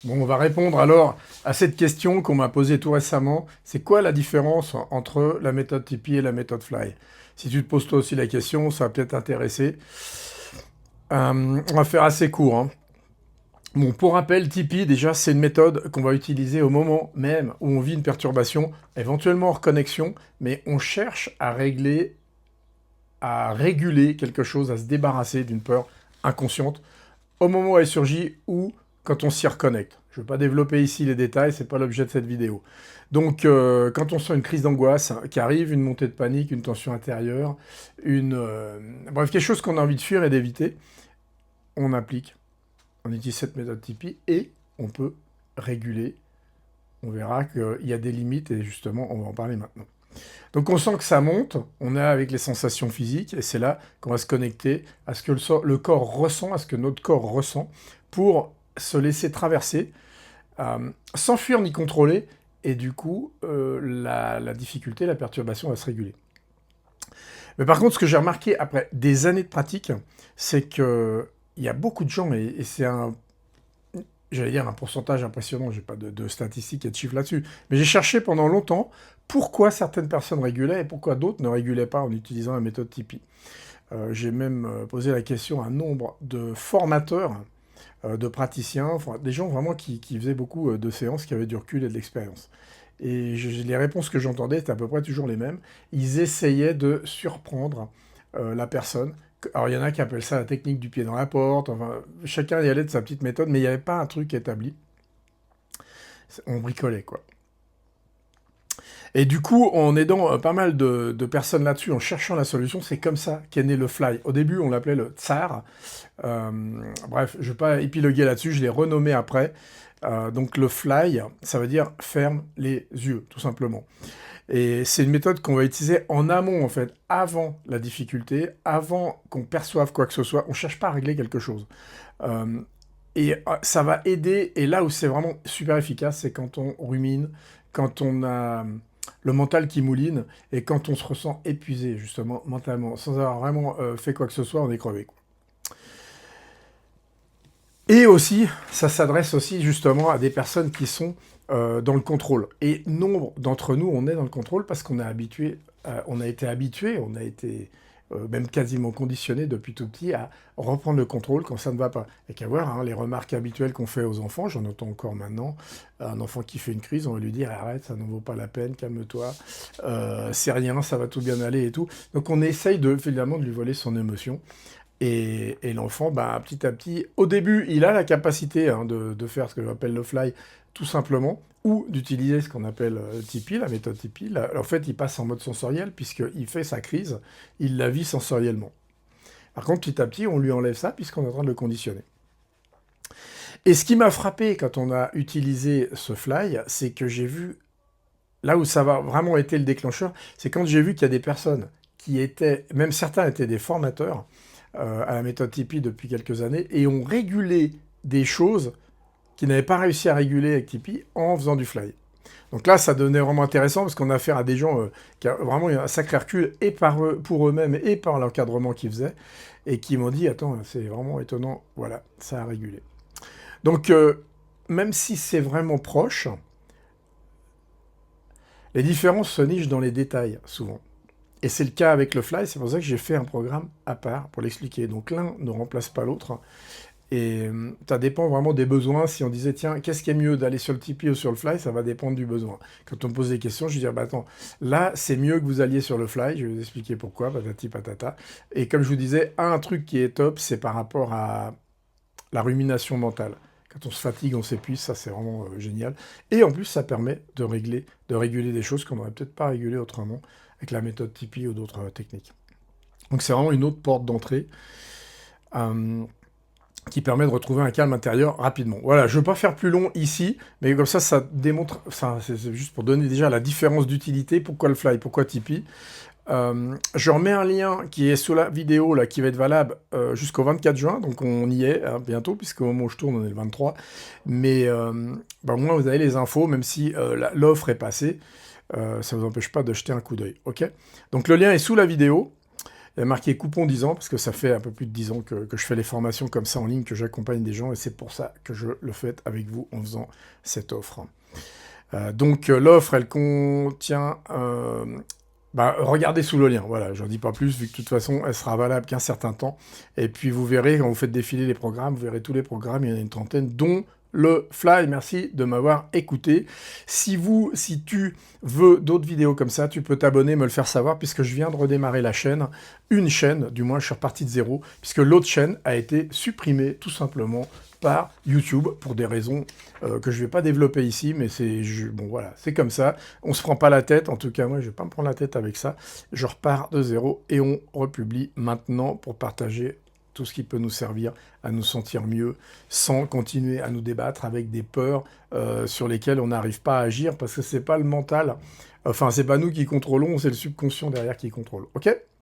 Bon, on va répondre alors à cette question qu'on m'a posée tout récemment. C'est quoi la différence entre la méthode Tipeee et la méthode Fly? Si tu te poses toi aussi la question, ça va peut-être t'intéresser. On va faire assez court, hein. Bon, pour rappel, Tipeee, déjà, c'est une méthode qu'on va utiliser au moment même où on vit une perturbation, éventuellement hors connexion, mais on cherche à réguler quelque chose, à se débarrasser d'une peur inconsciente au moment où elle surgit ou quand on s'y reconnecte. Je ne vais pas développer ici les détails, ce n'est pas l'objet de cette vidéo. Donc, quand on sent une crise d'angoisse qui arrive, une montée de panique, une tension intérieure, bref, quelque chose qu'on a envie de fuir et d'éviter, on applique, on utilise cette méthode Tipeee et on peut réguler. On verra qu'il y a des limites et justement, on va en parler maintenant. Donc on sent que ça monte, on est avec les sensations physiques, et c'est là qu'on va se connecter à ce que le corps ressent, à ce que notre corps ressent, pour se laisser traverser, sans fuir ni contrôler, et du coup, la difficulté, la perturbation va se réguler. Mais par contre, ce que j'ai remarqué après des années de pratique, c'est qu'il y a beaucoup de gens, et c'est j'allais dire un pourcentage impressionnant, j'ai pas de statistiques et de chiffres là-dessus, mais j'ai cherché pendant longtemps pourquoi certaines personnes régulaient et pourquoi d'autres ne régulaient pas en utilisant la méthode Tipeee. J'ai même posé la question à un nombre de formateurs, de praticiens, enfin, des gens vraiment qui faisaient beaucoup de séances, qui avaient du recul et de l'expérience. Et les réponses que j'entendais étaient à peu près toujours les mêmes. Ils essayaient de surprendre la personne. Alors, il y en a qui appellent ça la technique du pied dans la porte. Enfin, chacun y allait de sa petite méthode, mais il n'y avait pas un truc établi. On bricolait, quoi. Et du coup, en aidant pas mal de personnes là-dessus, en cherchant la solution, c'est comme ça qu'est né le Fly. Au début, on l'appelait le Tsar. Bref, je ne vais pas épiloguer là-dessus, je l'ai renommé après. Donc le Fly, ça veut dire ferme les yeux, tout simplement. Et c'est une méthode qu'on va utiliser en amont, en fait, avant la difficulté, avant qu'on perçoive quoi que ce soit. On ne cherche pas à régler quelque chose. Euh, Ça va aider, et là où c'est vraiment super efficace, c'est quand on rumine, quand on a le mental qui mouline, et quand on se ressent épuisé, justement, mentalement, sans avoir vraiment fait quoi que ce soit, on est crevé, quoi. Et aussi, ça s'adresse aussi justement à des personnes qui sont dans le contrôle. Et nombre d'entre nous, on est dans le contrôle parce qu'on est habitué, on a été habitué, on a été même quasiment conditionné depuis tout petit à reprendre le contrôle quand ça ne va pas. Et qu'à voir, hein, les remarques habituelles qu'on fait aux enfants, j'en entends encore maintenant, un enfant qui fait une crise, on va lui dire arrête, ça n'en vaut pas la peine, calme-toi, c'est rien, ça va tout bien aller et tout. Donc on essaye finalement de lui voler son émotion. Et l'enfant, bah, petit à petit, au début, il a la capacité hein, de faire ce que j'appelle le fly, tout simplement, ou d'utiliser ce qu'on appelle Tipeee, la méthode Tipeee. Là, en fait, il passe en mode sensoriel, puisqu'il fait sa crise, il la vit sensoriellement. Par contre, petit à petit, on lui enlève ça, puisqu'on est en train de le conditionner. Et ce qui m'a frappé quand on a utilisé ce fly, c'est que j'ai vu, là où ça va vraiment été le déclencheur, c'est quand j'ai vu qu'il y a des personnes qui étaient, même certains étaient des formateurs, à la méthode Tipeee depuis quelques années et ont régulé des choses qu'ils n'avaient pas réussi à réguler avec Tipeee en faisant du fly. Donc là, ça devenait vraiment intéressant parce qu'on a affaire à des gens qui ont vraiment un sacré recul et pour eux-mêmes et par l'encadrement qu'ils faisaient et qui m'ont dit attends, c'est vraiment étonnant, voilà, ça a régulé. Donc, même si c'est vraiment proche, les différences se nichent dans les détails souvent. Et c'est le cas avec le fly, c'est pour ça que j'ai fait un programme à part pour l'expliquer. Donc l'un ne remplace pas l'autre. Et ça dépend vraiment des besoins. Si on disait, tiens, qu'est-ce qui est mieux d'aller sur le Tipeee ou sur le fly, ça va dépendre du besoin. Quand on me pose des questions, je dis, bah attends, là, c'est mieux que vous alliez sur le fly. Je vais vous expliquer pourquoi, patati patata. Et comme je vous disais, un truc qui est top, c'est par rapport à la rumination mentale. Quand on se fatigue, on s'épuise, ça c'est vraiment génial. Et en plus, ça permet de réguler des choses qu'on n'aurait peut-être pas régulées autrement avec la méthode Tipeee ou d'autres techniques. Donc c'est vraiment une autre porte d'entrée qui permet de retrouver un calme intérieur rapidement. Voilà, je ne veux pas faire plus long ici, mais comme ça démontre, c'est juste pour donner déjà la différence d'utilité, pourquoi le fly, pourquoi Tipeee. Je remets un lien qui est sous la vidéo, là, qui va être valable jusqu'au 24 juin, donc on y est hein, bientôt, puisqu'au moment où je tourne, on est le 23. Mais bah, au moins, vous avez les infos, même si l'offre est passée, ça ne vous empêche pas de jeter un coup d'œil. Ok. Donc le lien est sous la vidéo. Il y a marqué coupon 10 ans, parce que ça fait un peu plus de 10 ans que je fais les formations comme ça en ligne, que j'accompagne des gens, et c'est pour ça que je le fais avec vous en faisant cette offre. Donc l'offre, elle contient... regardez sous le lien, voilà, j'en dis pas plus, vu que de toute façon, elle sera valable qu'un certain temps. Et puis vous verrez, quand vous faites défiler les programmes, vous verrez tous les programmes, il y en a une trentaine, dont le Fly. Merci de m'avoir écouté. Si tu veux d'autres vidéos comme ça, tu peux t'abonner, me le faire savoir, puisque je viens de redémarrer la chaîne. Une chaîne, du moins je suis reparti de zéro, puisque l'autre chaîne a été supprimée tout simplement par YouTube, pour des raisons que je ne vais pas développer ici, mais bon voilà, c'est comme ça, on se prend pas la tête, en tout cas moi je vais pas me prendre la tête avec ça, je repars de zéro et on republie maintenant pour partager tout ce qui peut nous servir à nous sentir mieux, sans continuer à nous débattre avec des peurs sur lesquelles on n'arrive pas à agir, parce que c'est pas le mental, enfin c'est pas nous qui contrôlons, c'est le subconscient derrière qui contrôle, ok ?